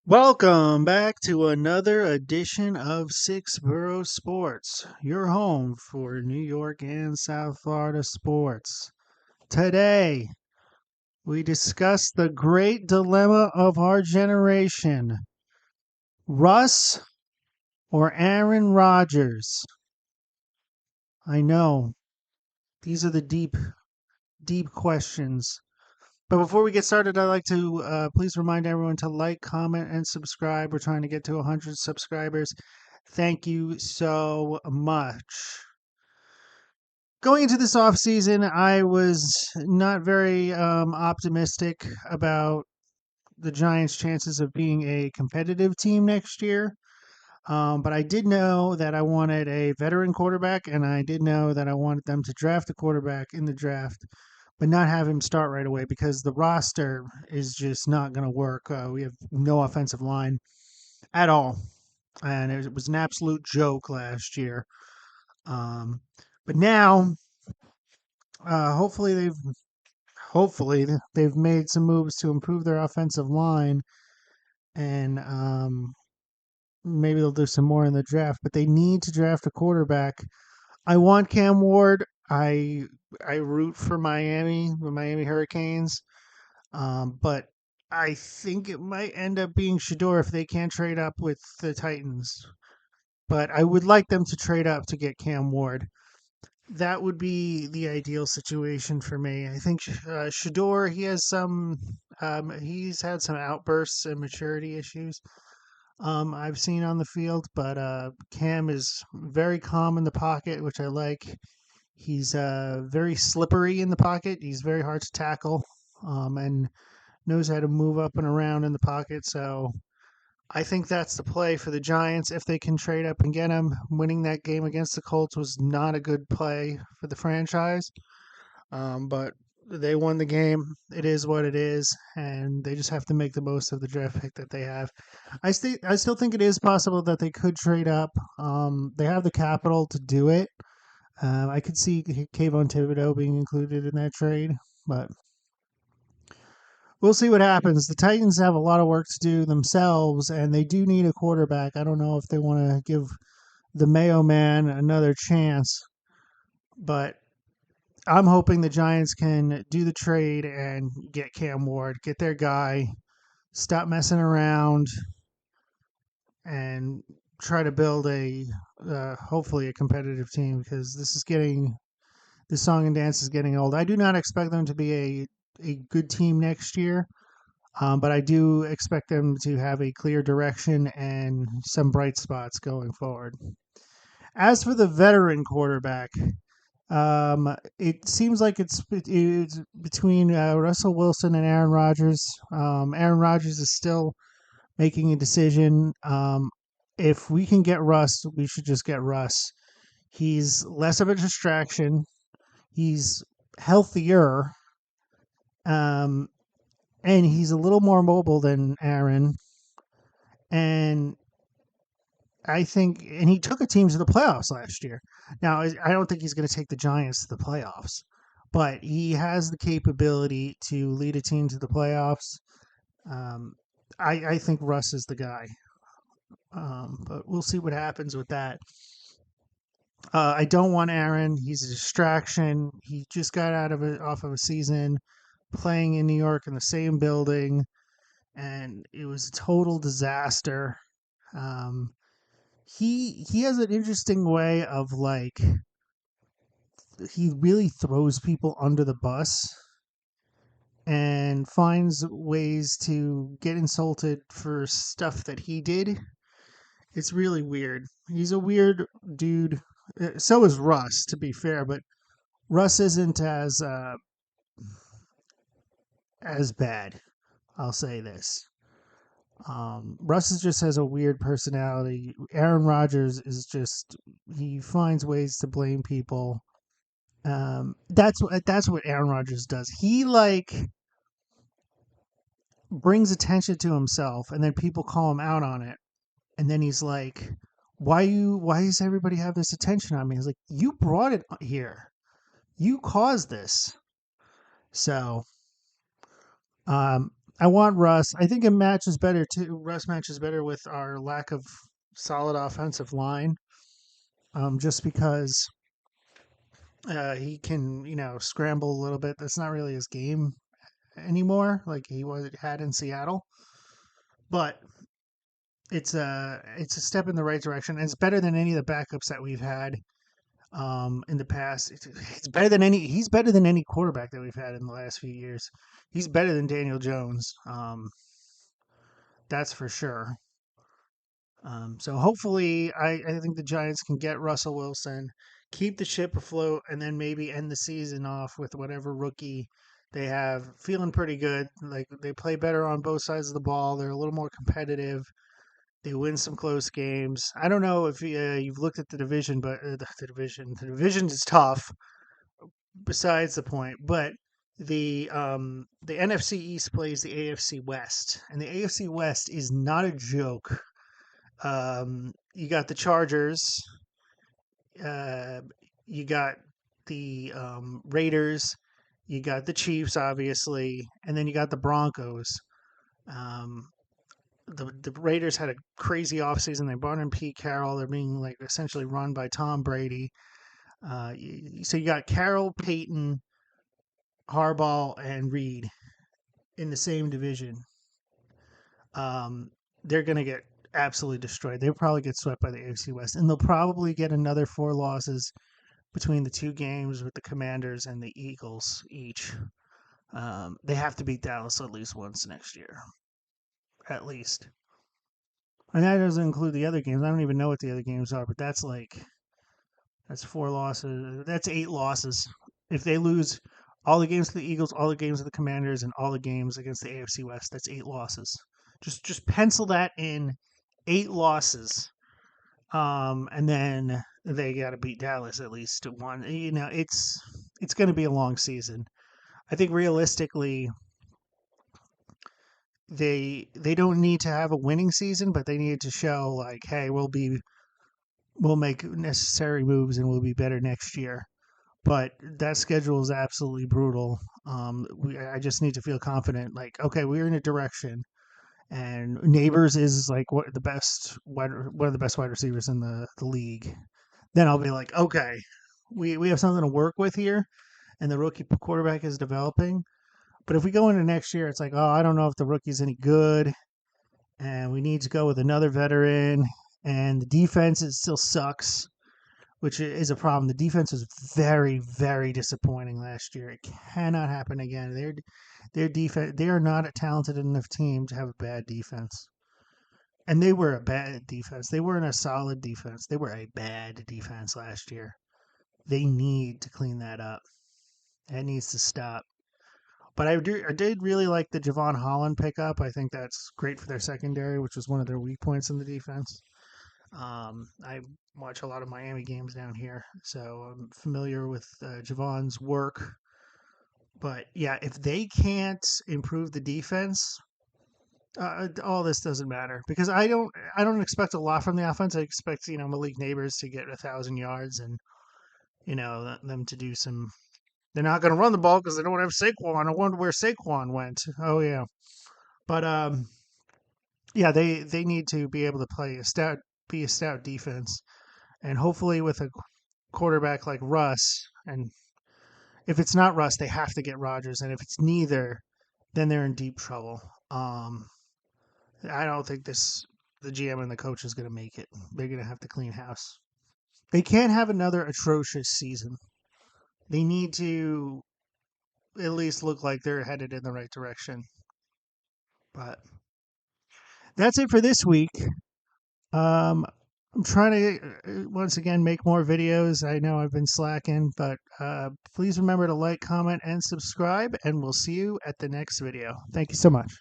Welcome back to another edition of Six Borough Sports, your home for New York and South Florida sports. Today, we discuss the great dilemma of our generation: Russ or Aaron Rodgers. I know, these are the deep, deep questions. But before we get started, I'd like to please remind everyone to like, comment, and subscribe. We're trying to get to 100 subscribers. Thank you so much. Going into this off season, I was not very optimistic about the Giants' chances of being a competitive team next year. But I did know that I wanted a veteran quarterback, and I did know that I wanted them to draft a quarterback in the draft, but not have him start right away because the roster is just not going to work. We have no offensive line at all, and it was an absolute joke last year. Um, but now, hopefully they've made some moves to improve their offensive line, and maybe they'll do some more in the draft. But they need to draft a quarterback. I want Cam Ward. I root for Miami, the Miami Hurricanes. But I think it might end up being Shador if they can't trade up with the Titans. But I would like them to trade up to get Cam Ward. That would be the ideal situation for me. I think Shador, he's had some outbursts and maturity issues. I've seen on the field, but Cam is very calm in the pocket, which I like. He's very slippery in the pocket. He's very hard to tackle, and knows how to move up and around in the pocket. So I think that's the play for the Giants if they can trade up and get him. Winning that game against the Colts was not a good play for the franchise, but they won the game. It is what it is, and they just have to make the most of the draft pick that they have. I still think it is possible that they could trade up. They have the capital to do it. I could see Kayvon Thibodeau being included in that trade, but we'll see what happens. The Titans have a lot of work to do themselves, and they do need a quarterback. I don't know if they want to give the Mayo Man another chance, but I'm hoping the Giants can do the trade and get Cam Ward, get their guy, stop messing around, and try to build a hopefully a competitive team because this song and dance is getting old. I do not expect them to be a good team next year. But I do expect them to have a clear direction and some bright spots going forward. As for the veteran quarterback, it seems like it's between Russell Wilson and Aaron Rodgers. Aaron Rodgers is still making a decision. If we can get Russ, we should just get Russ. He's less of a distraction. He's healthier. Um, and he's a little more mobile than Aaron. And and he took a team to the playoffs last year. Now, I don't think he's going to take the Giants to the playoffs, but he has the capability to lead a team to the playoffs. Um, I think Russ is the guy, but we'll see what happens with that. I don't want Aaron. He's a distraction. He just got off of a season playing in New York in the same building, and it was a total disaster. Um, he has an interesting way of like he really throws people under the bus and finds ways to get insulted for stuff that he did. It's really weird. He's a weird dude. So is Russ, to be fair, but Russ isn't as bad. I'll say this. Russ just has a weird personality. Aaron Rodgers is just he finds ways to blame people. That's what Aaron Rodgers does. He like brings attention to himself, and then people call him out on it, and then he's like, Why does everybody have this attention on me?" He's like, "You brought it here. You caused this." So, um, I want Russ. I think it matches better too. Russ matches better with our lack of solid offensive line. Just because he can, scramble a little bit. That's not really his game anymore, like he had in Seattle. But it's a step in the right direction. And it's better than any of the backups that we've had in the past. It's better than any. He's better than any quarterback that we've had in the last few years. He's better than Daniel Jones. That's for sure. So hopefully, I think the Giants can get Russell Wilson, keep the ship afloat, and then maybe end the season off with whatever rookie they have. Feeling pretty good. Like they play better on both sides of the ball. They're a little more competitive. They win some close games. I don't know if you've looked at the division, but the division is tough. Besides the point, but the NFC East plays the AFC West, and the AFC West is not a joke. You got the Chargers, uh, you got the Raiders, you got the Chiefs, obviously, and then you got the Broncos. Um, the Raiders had a crazy offseason. They brought in Pete Carroll. They're being like essentially run by Tom Brady. So you got Carroll, Peyton, Harbaugh, and Reed in the same division. They're going to get absolutely destroyed. They'll probably get swept by the AFC West, and they'll probably get another 4 losses between the 2 games with the Commanders and the Eagles each. They have to beat Dallas at least once next year, at least. And that doesn't include the other games. I don't even know what the other games are, but that's 4 losses. That's 8 losses. If they lose all the games to the Eagles, all the games of the Commanders, and all the games against the AFC West, that's 8 losses. Just pencil that in, 8 losses. And then they got to beat Dallas at least to one. It's going to be a long season. I think realistically, they don't need to have a winning season, but they need to show like, hey, we'll make necessary moves and we'll be better next year. But that schedule is absolutely brutal. I just need to feel confident. Like, okay, we're in a direction, and Neighbors is like one of the best wide receivers in the league. Then I'll be like, okay, we have something to work with here, and the rookie quarterback is developing. But if we go into next year, it's like, oh, I don't know if the rookie's any good, and we need to go with another veteran, and the defense still sucks, which is a problem. The defense was very, very disappointing last year. It cannot happen again. Their defense, they are not a talented enough team to have a bad defense. And they were a bad defense. They weren't a solid defense. They were a bad defense last year. They need to clean that up. That needs to stop. But I did really like the Javon Holland pickup. I think that's great for their secondary, which was one of their weak points in the defense. I watch a lot of Miami games down here, so I'm familiar with Javon's work. But yeah, if they can't improve the defense, all this doesn't matter because I don't expect a lot from the offense. I expect Malik Neighbors to get 1,000 yards and them to do some. They're not going to run the ball because they don't have Saquon. I wonder where Saquon went. Oh yeah, but yeah, they need to be able to be a stout defense, and hopefully with a quarterback like Russ, and if it's not Russ, they have to get Rodgers, and if it's neither, then they're in deep trouble. I don't think the GM and the coach is going to make it. They're going to have to clean house. They can't have another atrocious season. They need to at least look like they're headed in the right direction. But that's it for this week. I'm trying to once again make more videos. I know I've been slacking, but please remember to like, comment, and subscribe, and we'll see you at the next video. Thank you so much.